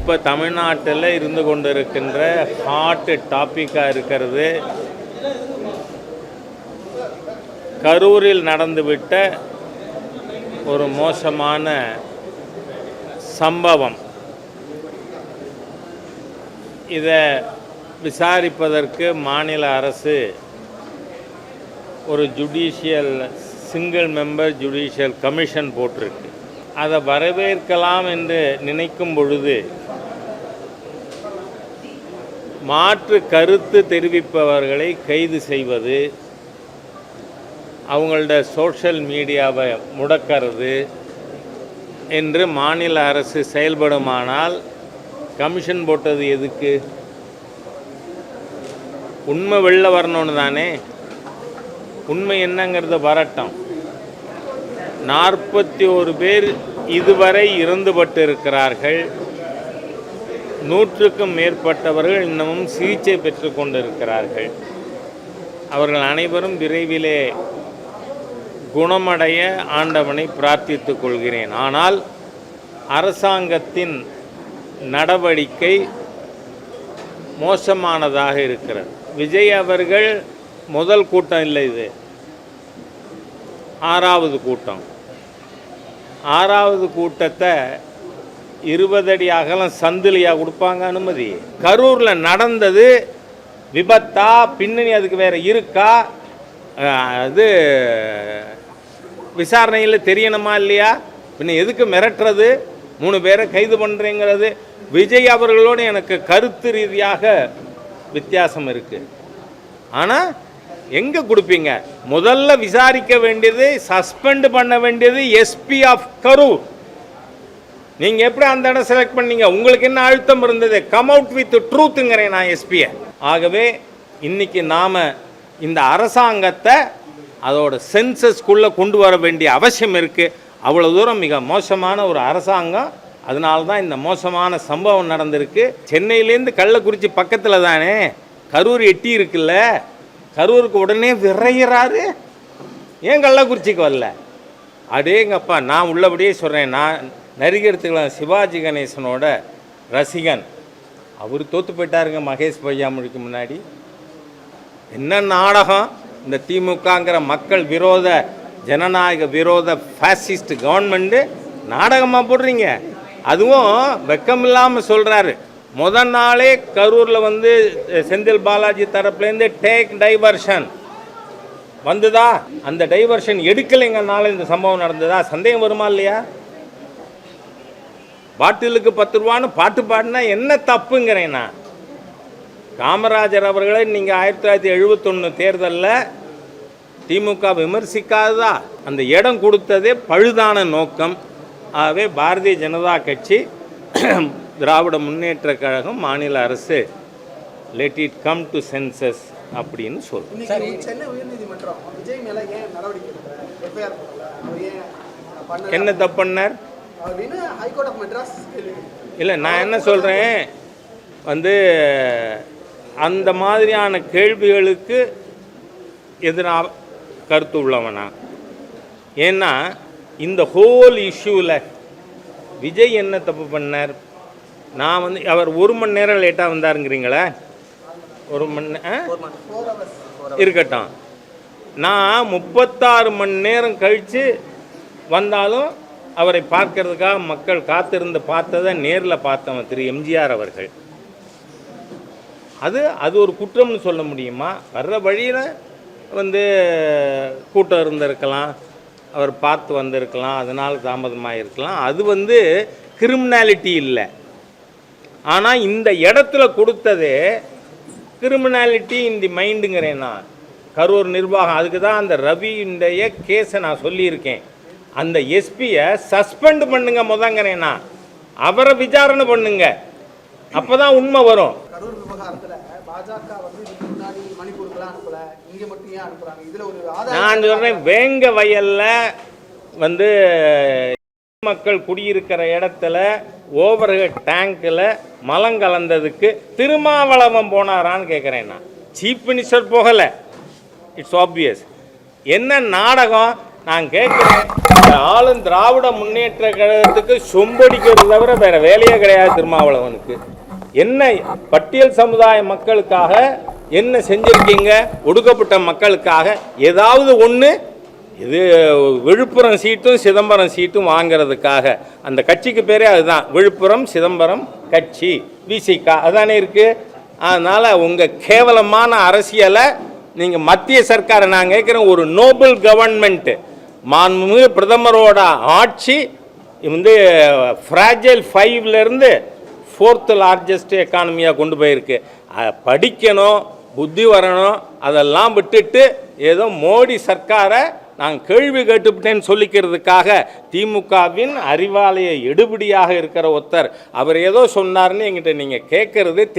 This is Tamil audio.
இப்போ தமிழ்நாட்டில் இருந்து கொண்டிருக்கின்ற ஹாட் டாப்பிக்காக இருக்கிறது கரூரில் நடந்துவிட்ட ஒரு மோசமான சம்பவம். இதை விசாரிப்பதற்கு மாநில அரசு ஒரு சிங்கிள் மெம்பர் ஜுடிஷியல் கமிஷன் போட்டிருக்கு. அதை வரவேற்கலாம் என்று நினைக்கும் பொழுது மாற்று கருத்து தெரிவிப்பவர்களை கைது செய்வது, அவங்களோட சோஷியல் மீடியாவை முடக்கிறது என்று மாநில அரசு செயல்படுமானால் கமிஷன் போட்டது எதுக்கு? உண்மை வெளில வரணும்னு தானே. உண்மை என்னங்கிறது வரட்டும். 41 பேர் இதுவரை இறந்துபட்டு இருக்கிறார்கள். 100க்கும் மேற்பட்டவர்கள் இன்னமும் சிகிச்சை பெற்று கொண்டிருக்கிறார்கள். அவர்கள் அனைவரும் விரைவிலே குணமடைய ஆண்டவனை பிரார்த்தித்துக் கொள்கிறேன். ஆனால் அரசாங்கத்தின் நடவடிக்கை மோசமானதாக இருக்கிறது. விஜய் அவர்கள் முதல் கூட்டம் இல்லை, இது 6வது கூட்டம். 6வது கூட்டத்தை 20 அடி அகலம் சந்திலியாக கொடுப்பாங்க அனுமதி? கரூரில் நடந்தது விபத்தா, பின்னணி அதுக்கு வேறு இருக்கா, அது விசாரணையில் தெரியணுமா இல்லையா? பின்ன எதுக்கு மிரட்டுறது? 3 பேரை கைது பண்ணுறேங்கிறது. விஜய் அவர்களோடு எனக்கு கருத்து ரீதியாக வித்தியாசம் இருக்குது. ஆனால் எங்கே கொடுப்பீங்க? முதல்ல விசாரிக்க வேண்டியது, சஸ்பெண்ட் பண்ண வேண்டியது எஸ்பி ஆஃப் கரூர். நீங்கள் எப்படி அந்த இடம் செலக்ட் பண்ணீங்க? உங்களுக்கு என்ன அழுத்தம் இருந்தது? கம் அவுட் வித் ட்ரூத்துங்கிறேன் நான் எஸ்பியை. ஆகவே இன்னைக்கு நாம் இந்த அரசாங்கத்தை அதோட சென்சஸ்குள்ளே கொண்டு வர வேண்டிய அவசியம் இருக்குது. அவ்வளோ தூரம் மிக மோசமான ஒரு அரசாங்கம். அதனால தான் இந்த மோசமான சம்பவம் நடந்திருக்கு. சென்னையிலேருந்து கள்ளக்குறிச்சி பக்கத்தில் தானே, கரூர் எட்டி இருக்குல்ல, கரூருக்கு உடனே விரைகிறாரு. ஏன் கள்ளக்குறிச்சிக்கு வரல? அடேங்கப்பா, நான் உள்ளபடியே சொல்கிறேன். நான் நடிகர்த்துக்கலாம் சிவாஜி கணேசனோட ரசிகன். அவர் தோற்று போயிட்டாருங்க மகேஷ் பொய்யாமொழிக்கு முன்னாடி. என்ன நாடகம் இந்த திமுகங்கிற மக்கள் விரோத, ஜனநாயக விரோத ஃபேசிஸ்ட் கவர்மெண்ட்டு நாடகமாக போடுறீங்க. அதுவும் வெக்கமில்லாமல் சொல்கிறாரு. முதல் நாளே கரூரில் செந்தில் பாலாஜி தரப்புலேருந்து டேக் டைவர்ஷன் வந்துதா? அந்த டைவர்ஷன் எடுக்கலைங்கனால இந்த சம்பவம் நடந்ததா? சந்தேகம் வருமா இல்லையா? பாட்டிலுக்கு 10 ரூபான்னு பாட்டு பாடினா என்ன தப்புங்கிறேன்னா? காமராஜர் அவர்களை நீங்கள் 1971 தேர்தலில் திமுக விமர்சிக்காததா? அந்த இடம் கொடுத்ததே பழுதான நோக்கம். ஆகவே பாரதிய ஜனதா கட்சி, திராவிட முன்னேற்ற கழகம், மாநில அரசு let it come to census அப்படின்னு சொல்லுங்க. என்ன தப்பு பண்ணார்? இல்லை, நான் என்ன சொல்கிறேன், அந்த மாதிரியான கேள்விகளுக்கு எதிராக கருத்து உள்ளவனா? ஏன்னா இந்த ஹோல் இஷ்யூவில் விஜய் என்ன தப்பு பண்ணார்? நான் அவர் 1 மணி நேரம் லேட்டாக வந்தாருங்கிறீங்களே, 1 மணி இருக்கட்டும். நான் 36 மணி நேரம் கழித்து வந்தாலும் அவரை பார்க்கறதுக்காக மக்கள் காத்திருந்து பார்த்ததை நேரில் பார்த்தவன் திரு எம்ஜிஆர் அவர்கள். அது ஒரு குற்றம்னு சொல்ல முடியுமா? வர்ற வழியில் கூட்டம் இருந்திருக்கலாம், அவர் பார்த்து வந்திருக்கலாம், அதனால் தாமதமாக இருக்கலாம். அது கிரிமினாலிட்டி இல்லை. ஆனால் இந்த இடத்துல கொடுத்தது கிரிமினாலிட்டி இன் தி மைண்டுங்கிறேன்னா கரூர் நிர்வாகம். அதுக்கு தான் அந்த ரவியுடைய கேஸை நான் சொல்லியிருக்கேன். அந்த எஸ்பியை சஸ்பெண்ட் பண்ணுங்க முதங்கிறேன்னா, அவரை விசாரணை பண்ணுங்க, அப்போ தான் உண்மை வரும். கரூர் விவகாரத்தில் பாஜக முன்னாடி மணிப்பூருக்குலாம் அனுப்பல, இங்கே மட்டும் ஏன் அனுப்புறாங்க? இதில் ஒரு நான் சொல்கிறேன், வேங்க வயலில் மக்கள் குடியிருக்கிற இடத்துல ஓவர்ஹெட் டேங்கில் மலம் கலந்ததுக்கு திருமாவளவன் போனாரான்னு கேட்குறேன். நான் சீஃப் மினிஸ்டர் போகலை, இட்ஸ் ஆப்வியஸ். என்ன நாடகம்? நான் கேட்குறேன், இந்த ஆளும் திராவிட முன்னேற்ற கழகத்துக்கு சொம்படிக்கிறது தவிர வேற வேலையே கிடையாது. திருமாவளவனுக்கு என்ன பட்டியல் சமுதாய மக்களுக்காக என்ன செஞ்சிருக்கீங்க? ஒடுக்கப்பட்ட மக்களுக்காக ஏதாவது ஒன்று? இது விழுப்புரம் சீட்டும் சிதம்பரம் சீட்டும் வாங்கிறதுக்காக அந்த கட்சிக்கு பேரே அதுதான், விழுப்புரம் சிதம்பரம் கட்சி, விசிகா அதானே இருக்குது. அதனால் உங்கள் கேவலமான அரசியலை நீங்கள் மத்திய சர்க்காரை நான் கேட்குறேன், ஒரு நோபல் கவர்மெண்ட்டு மாண்புமிகு பிரதமரோட ஆட்சி வந்து ஃப்ராஜைல் 5லேருந்து 4th லார்ஜஸ்ட் எக்கானமியாக கொண்டு போயிருக்கு. படிக்கணும், புத்தி வரணும், அதெல்லாம் விட்டுட்டு ஏதோ மோடி சர்க்காரை நான் கேள்வி கேட்டுவிட்டேன்னு சொல்லிக்கிறதுக்காக திமுகவின் அறிவாலய எடுபடியாக இருக்கிற ஒருத்தர் அவர் ஏதோ சொன்னார்னு என்கிட்ட நீங்கள் கேட்குறது